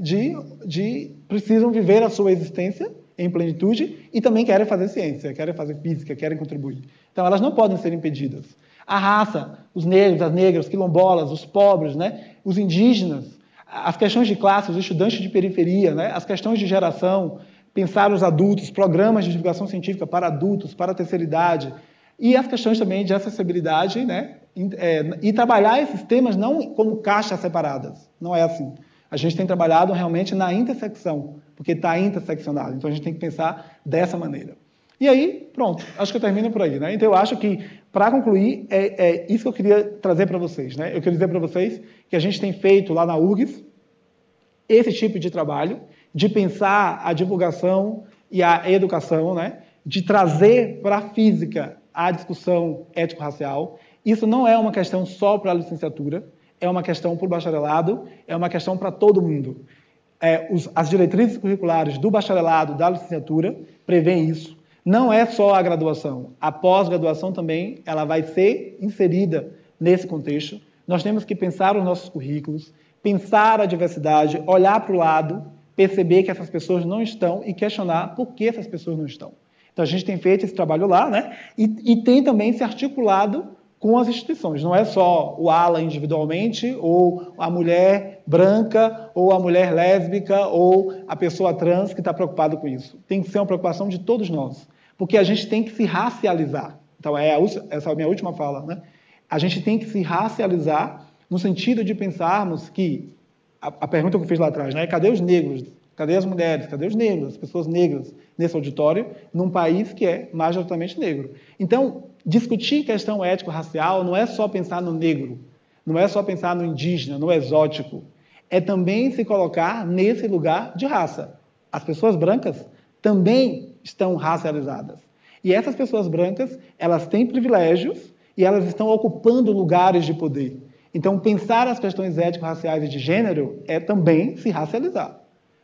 precisam viver a sua existência em plenitude e também querem fazer ciência, querem fazer física, querem contribuir. Então, elas não podem ser impedidas. A raça, os negros, as negras, quilombolas, os pobres, né, os indígenas, as questões de classe, os estudantes de periferia, né, as questões de geração, pensar os adultos, programas de divulgação científica para adultos, para a terceira idade, e as questões também de acessibilidade, né, e trabalhar esses temas não como caixas separadas. Não é assim. A gente tem trabalhado realmente na intersecção, porque está interseccionado. Então, a gente tem que pensar dessa maneira. E aí, pronto, acho que eu termino por aí, né? Então, eu acho que, para concluir, é isso que eu queria trazer para vocês, né? Eu queria dizer para vocês que a gente tem feito lá na URGS esse tipo de trabalho, de pensar a divulgação e a educação, né? De trazer para a física a discussão ético-racial. Isso não é uma questão só para a licenciatura, é uma questão para o bacharelado, é uma questão para todo mundo. As diretrizes curriculares do bacharelado, da licenciatura, prevêem isso. Não é só a graduação. A pós-graduação também ela vai ser inserida nesse contexto. Nós temos que pensar os nossos currículos, pensar a diversidade, olhar para o lado, perceber que essas pessoas não estão e questionar por que essas pessoas não estão. Então, a gente tem feito esse trabalho lá, né? E tem também se articulado com as instituições. Não é só o Alan individualmente, ou a mulher branca, ou a mulher lésbica, ou a pessoa trans que está preocupada com isso. Tem que ser uma preocupação de todos nós, porque a gente tem que se racializar. Então, essa é a minha última fala, né? A gente tem que se racializar no sentido de pensarmos que, a pergunta que eu fiz lá atrás, né? Cadê os negros? Cadê as mulheres? Cadê os negros? As pessoas negras nesse auditório, num país que é majoritariamente negro. Então, discutir questão ético-racial não é só pensar no negro, não é só pensar no indígena, no exótico. É também se colocar nesse lugar de raça. As pessoas brancas também estão racializadas. E essas pessoas brancas, elas têm privilégios e elas estão ocupando lugares de poder. Então, pensar as questões ético-raciais e de gênero é também se racializar.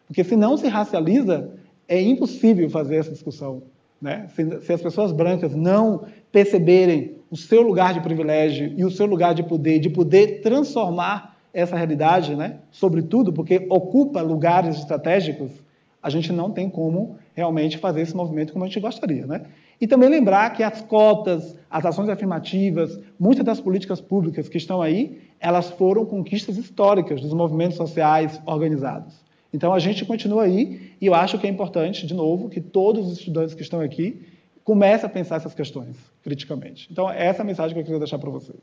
Porque se não se racializa, é impossível fazer essa discussão, né? Se as pessoas brancas não perceberem o seu lugar de privilégio e o seu lugar de poder transformar essa realidade, né? Sobretudo porque ocupa lugares estratégicos, a gente não tem como realmente fazer esse movimento como a gente gostaria, né? E também lembrar que as cotas, as ações afirmativas, muitas das políticas públicas que estão aí, elas foram conquistas históricas dos movimentos sociais organizados. Então, a gente continua aí, e eu acho que é importante, de novo, que todos os estudantes que estão aqui comecem a pensar essas questões criticamente. Então, essa é a mensagem que eu queria deixar para vocês.